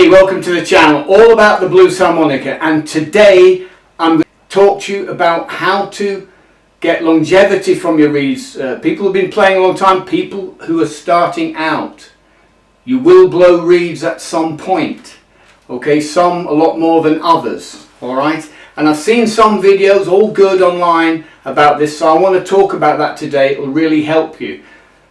Hey, welcome to the channel, all about the blues harmonica, and today I'm going to talk to you about how to get longevity from your reeds. People who've been playing a long time, people who are starting out. You will blow reeds at some point, okay, some a lot more than others, alright? And I've seen some videos, all good online, about this, so I want to talk about that today. It will really help you.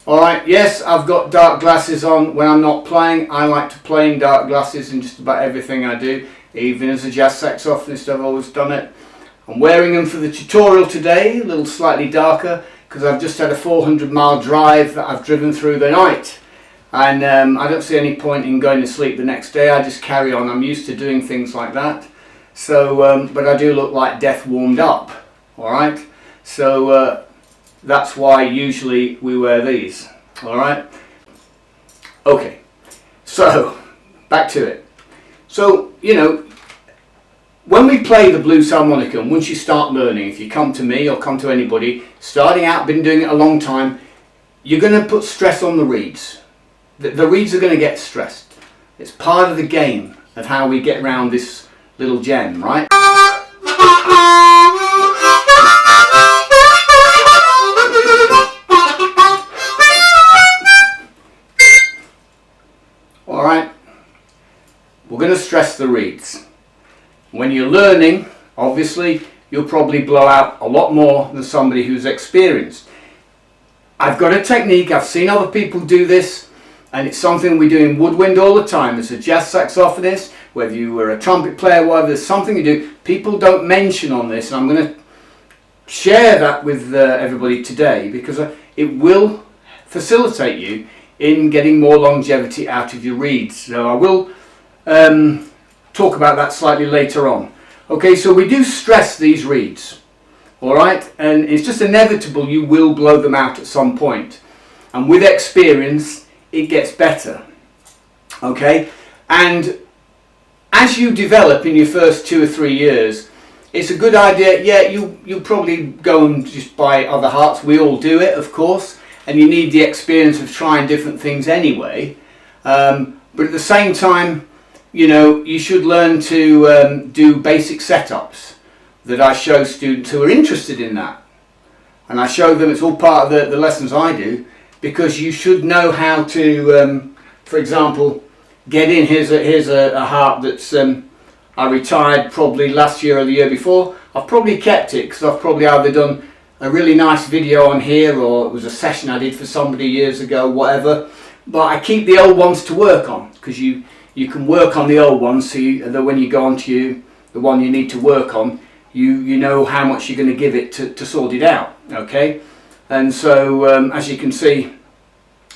Alright, yes, I've got dark glasses on when I'm not playing. I like to play in dark glasses in just about everything I do. Even as a jazz saxophonist, I've always done it. I'm wearing them for the tutorial today, a little slightly darker, because I've just had a 400-mile drive that I've driven through the night. And I don't see any point in going to sleep the next day. I just carry on. I'm used to doing things like that. So, but I do look like death warmed up, alright? So, that's why usually we wear these, alright? Okay, so back to it. So, you know, when we play the blues harmonica, and once you start learning, if you come to me or come to anybody, starting out, been doing it a long time, you're going to put stress on the reeds. The reeds are going to get stressed. It's part of the game of how we get around this little gem, right? Alright, we're going to stress the reeds. When you're learning, obviously, you'll probably blow out a lot more than somebody who's experienced. I've got a technique, I've seen other people do this, and it's something we do in woodwind all the time. As a jazz saxophonist, whether you were a trumpet player, whatever, there's something you do. People don't mention on this, and I'm going to share that with everybody today, because it will facilitate you in getting more longevity out of your reeds. So I will talk about that slightly later on. Okay, so we do stress these reeds, alright, and it's just inevitable you will blow them out at some point, and with experience it gets better, okay? And as you develop in your first 2 or 3 years, it's a good idea. Yeah, you probably go and just buy other harps. We all do it, of course, and you need the experience of trying different things anyway, but at the same time, you know, you should learn to do basic setups that I show students who are interested in that, and I show them. It's all part of the lessons I do, because you should know how to, for example, get in. Here's a harp that's I retired probably last year or the year before. I've probably kept it because I've probably either done a really nice video on here, or it was a session I did for somebody years ago, whatever. But I keep the old ones to work on, because you can work on the old ones, so that when you go on to the one you need to work on, you know how much you're going to give it to sort it out, okay? And so as you can see,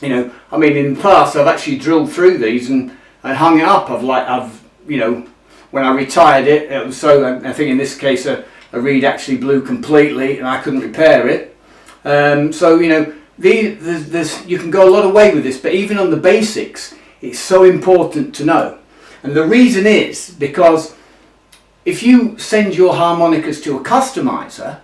you know, I mean, in the past I've actually drilled through these and hung it up. I've you know, when I retired it was so, I think in this case a reed actually blew completely and I couldn't repair it. So, you know, you can go a lot of way with this, but even on the basics, it's so important to know. And the reason is because if you send your harmonicas to a customizer,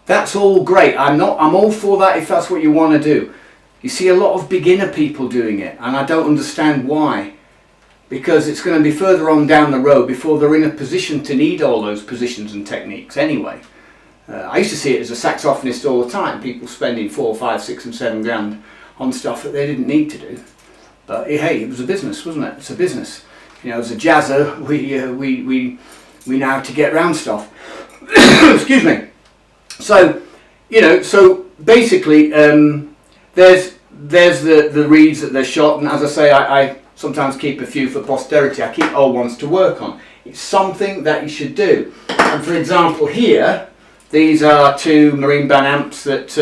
that's all great. I'm all for that if that's what you want to do. You see a lot of beginner people doing it, and I don't understand why. Because it's going to be further on down the road before they're in a position to need all those positions and techniques anyway. I used to see it as a saxophonist all the time, people spending 4, 5, 6 and 7 grand on stuff that they didn't need to do. But hey, it was a business, wasn't it? It's a business. You know, as a jazzer, we know how to get around stuff. Excuse me. So, you know, so basically, there's the reeds that they're shot, and as I say, I sometimes keep a few for posterity. I keep old ones to work on. It's something that you should do. And for example, here, these are 2 marine band amps that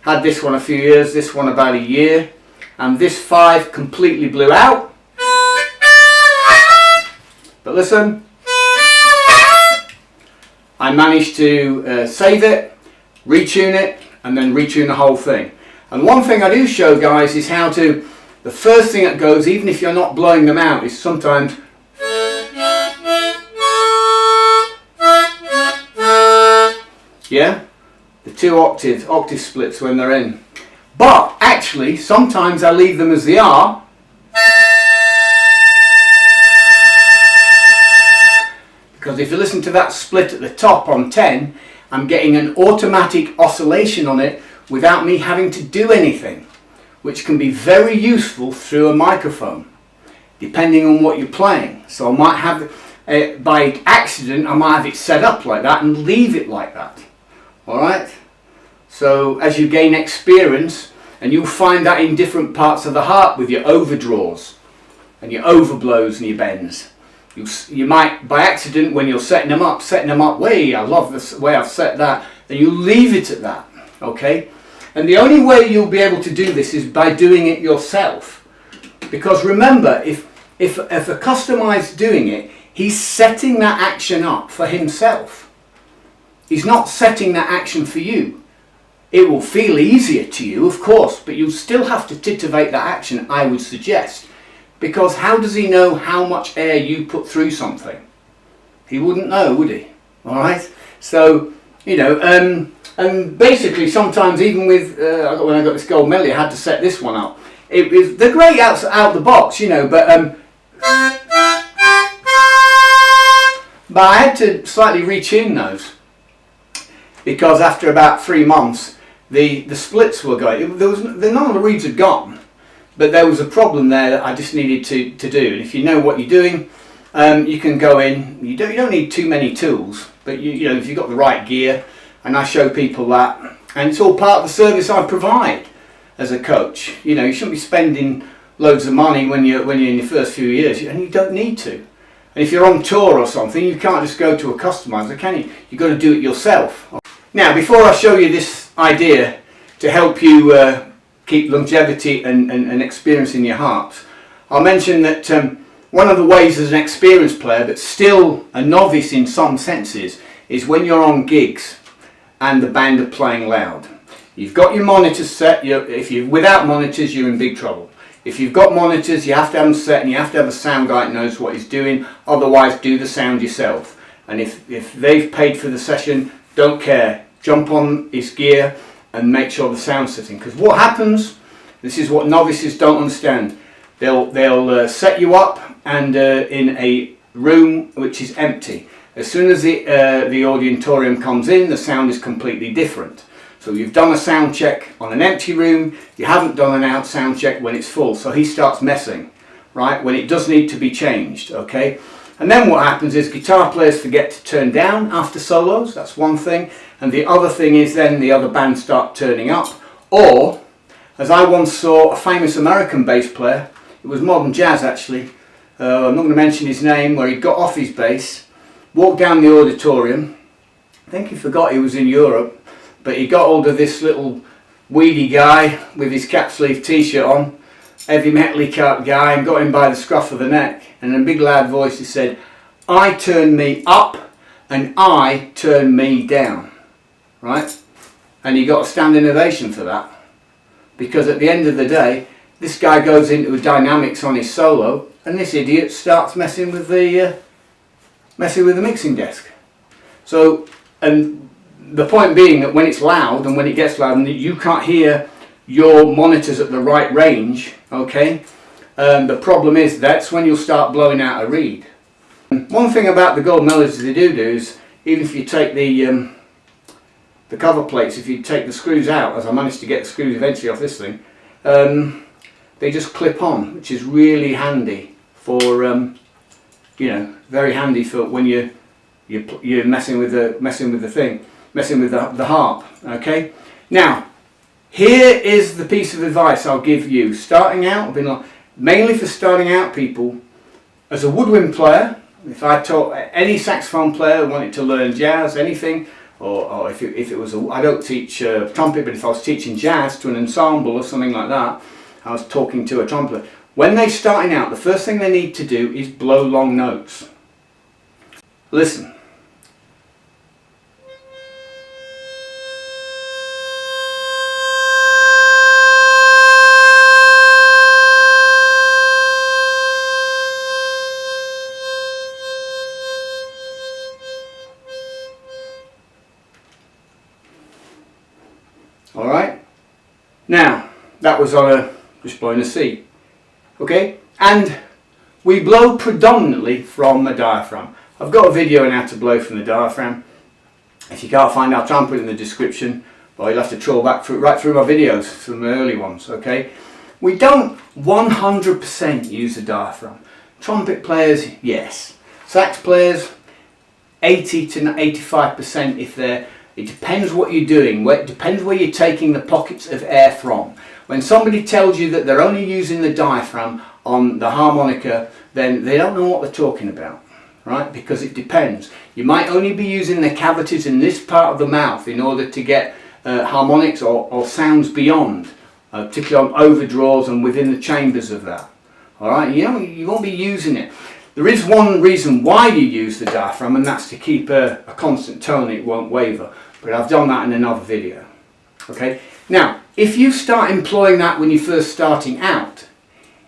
had this one a few years, this one about a year, and this 5 completely blew out. But listen, I managed to save it, retune it, and then retune the whole thing. And one thing I do show guys is how to, the first thing that goes, even if you're not blowing them out, is sometimes yeah, the 2 octave splits when they're in. But actually, sometimes I leave them as they are, Because if you listen to that split at the top on 10, I'm getting an automatic oscillation on it without me having to do anything, which can be very useful through a microphone, depending on what you're playing. So I might have, by accident, I might have it set up like that and leave it like that. Alright? So as you gain experience, and you'll find that in different parts of the harp with your overdraws and your overblows and your bends. You might, by accident, when you're setting them up, I love the way I've set that, then you leave it at that, okay? And the only way you'll be able to do this is by doing it yourself. Because remember, if a customer is doing it, he's setting that action up for himself. He's not setting that action for you. It will feel easier to you, of course, but you'll still have to titivate that action, I would suggest. Because how does he know how much air you put through something? He wouldn't know, would he? Alright? So, you know, and basically sometimes even with, when I got this gold medal, I had to set this one up. They're great out the box, you know, but I had to slightly retune those. Because after about 3 months, the splits were going. None of the reeds had gone. But there was a problem there that I just needed to do. And if you know what you're doing, you can go in. You don't need too many tools, but you know, if you've got the right gear, and I show people that, and it's all part of the service I provide as a coach. You know, you shouldn't be spending loads of money when you're in your first few years, and you don't need to. And if you're on tour or something, you can't just go to a customizer, can you? You've got to do it yourself. Now, before I show you this idea to help you keep longevity and experience in your harps, I'll mention that one of the ways as an experienced player, but still a novice in some senses, is when you're on gigs and the band are playing loud. You've got your monitors set. If you're without monitors, you're in big trouble. If you've got monitors, you have to have them set, and you have to have a sound guy that knows what he's doing. Otherwise, do the sound yourself. And if they've paid for the session, don't care. Jump on his gear and make sure the sound's sitting. Because what happens, this is what novices don't understand. They'll set you up and in a room which is empty. As soon as the auditorium comes in, the sound is completely different. So you've done a sound check on an empty room, you haven't done an out sound check when it's full, so he starts messing, right, when it does need to be changed, okay? And then what happens is guitar players forget to turn down after solos, that's one thing, and the other thing is then the other bands start turning up, or, as I once saw a famous American bass player, it was modern jazz actually, I'm not going to mention his name, where he got off his bass, walked down the auditorium, I think he forgot he was in Europe, but he got hold of this little weedy guy with his cap sleeve t-shirt on, heavy metal-y guy, and got him by the scruff of the neck, and in a big loud voice he said, "I turn me up and I turn me down," right? And he got a standing ovation for that, because at the end of the day this guy goes into dynamics on his solo and this idiot starts messing with the mixing desk. So, and the point being that when it's loud and when it gets loud and you can't hear your monitors at the right range, okay, the problem is that's when you'll start blowing out a reed. One thing about the gold melodies they do is, even if you take the cover plates, if you take the screws out, as I managed to get the screws eventually off this thing, they just clip on, which is really handy for, you know, very handy for when you're messing with the harp. Okay. Now, here is the piece of advice I'll give you. Starting out, mainly for starting out people, as a woodwind player. If I taught any saxophone player who wanted to learn jazz, anything, or if it was I don't teach trumpet, but if I was teaching jazz to an ensemble or something like that, I was talking to a trumpeter. When they're starting out, the first thing they need to do is blow long notes. Listen. Alright, now that was on just blowing a C, okay, and we blow predominantly from a diaphragm. I've got a video on how to blow from the diaphragm. If you can't find it, I'll try and put it in the description, but you'll have to troll back right through my videos, some early ones, okay? We don't 100% use the diaphragm. Trumpet players, yes. Sax players, 80 to 85% if they're, it depends what you're doing, it depends where you're taking the pockets of air from. When somebody tells you that they're only using the diaphragm on the harmonica, then they don't know what they're talking about, right? Because it depends. You might only be using the cavities in this part of the mouth in order to get harmonics or sounds beyond, particularly on overdraws and within the chambers of that. Alright, you won't be using it. There is one reason why you use the diaphragm, and that's to keep a constant tone, it won't waver. But I've done that in another video. Okay, now if you start employing that when you're first starting out,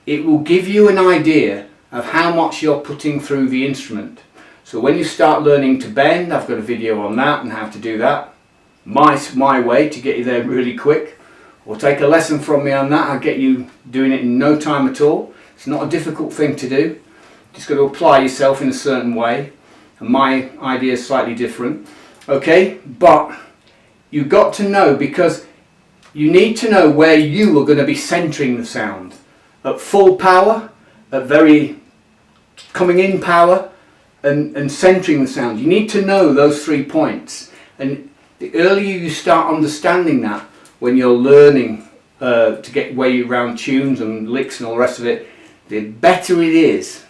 it will give you an idea of how much you're putting through the instrument. So when you start learning to bend, I've got a video on that and how to do that. My way to get you there really quick. Or take a lesson from me on that, I'll get you doing it in no time at all. It's not a difficult thing to do. Just got to apply yourself in a certain way. And my idea is slightly different. Okay, but you've got to know, because you need to know where you are going to be centering the sound. At full power, at very coming in power, and centering the sound. You need to know those 3 points. And the earlier you start understanding that, when you're learning to get way around tunes and licks and all the rest of it, the better it is,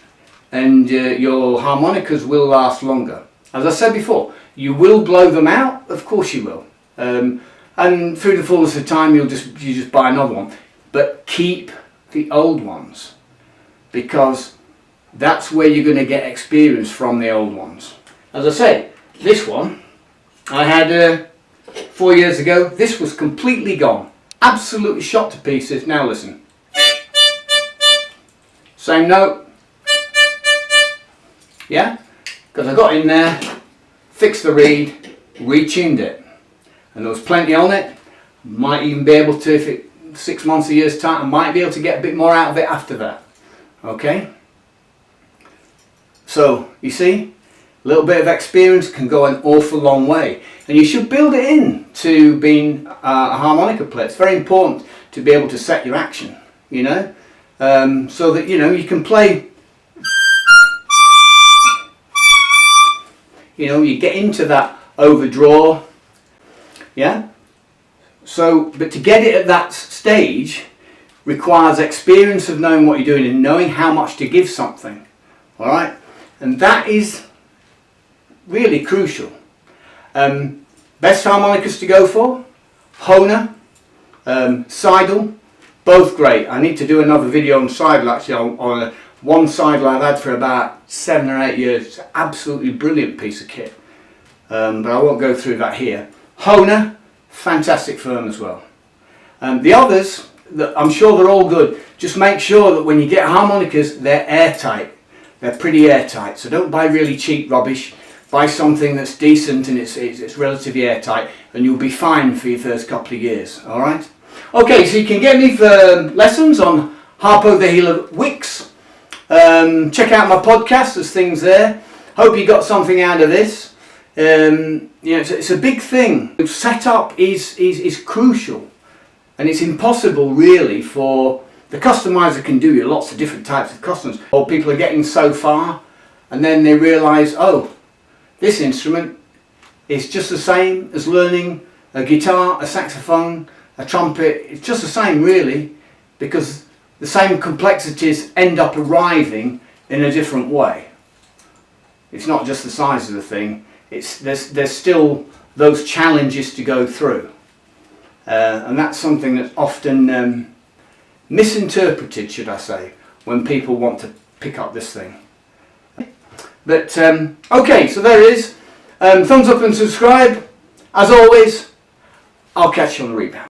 and your harmonicas will last longer. As I said before, you will blow them out, of course you will, and through the fullness of time you just buy another one, but keep the old ones, because that's where you're going to get experience from the old ones. As I say, this one I had 4 years ago. This was completely gone, absolutely shot to pieces. Now listen, same note, yeah, because I got in there, fixed the reed, retuned it, and there was plenty on it. Might even be able to, if it 6 months, a year's time, I might be able to get a bit more out of it after that. Okay, so you see, a little bit of experience can go an awful long way, and you should build it in to being a harmonica player. It's very important to be able to set your action, you know, so that you can play, you get into that overdraw, yeah. So, but to get it at that stage requires experience of knowing what you're doing and knowing how much to give something. All right, and that is really crucial. Best harmonicas to go for: Hohner, Seidel, both great. I need to do another video on Seidel actually, on one Seidel I've had for about 7 or 8 years. It's an absolutely brilliant piece of kit, but I won't go through that here. Hohner, fantastic firm as well. The others, I'm sure they're all good. Just make sure that when you get harmonicas, they're airtight. They're pretty airtight, so don't buy really cheap rubbish. Buy something that's decent and it's relatively airtight, and you'll be fine for your first couple of years. All right. Okay, so you can get me for lessons on Harpo the Healer Wicks. Check out my podcast. There's things there. Hope you got something out of this. It's a big thing. Setup is crucial, and it's impossible really for the customizer. Can do you lots of different types of customs, or people are getting so far and then they realise, oh, this instrument is just the same as learning a guitar, a saxophone, a trumpet. It's just the same really, because the same complexities end up arriving in a different way. It's not just the size of the thing, there's still those challenges to go through, and that's something that's often misinterpreted, should I say, when people want to pick up this thing. But okay, so there it is. Thumbs up and subscribe. As always, I'll catch you on the rebound.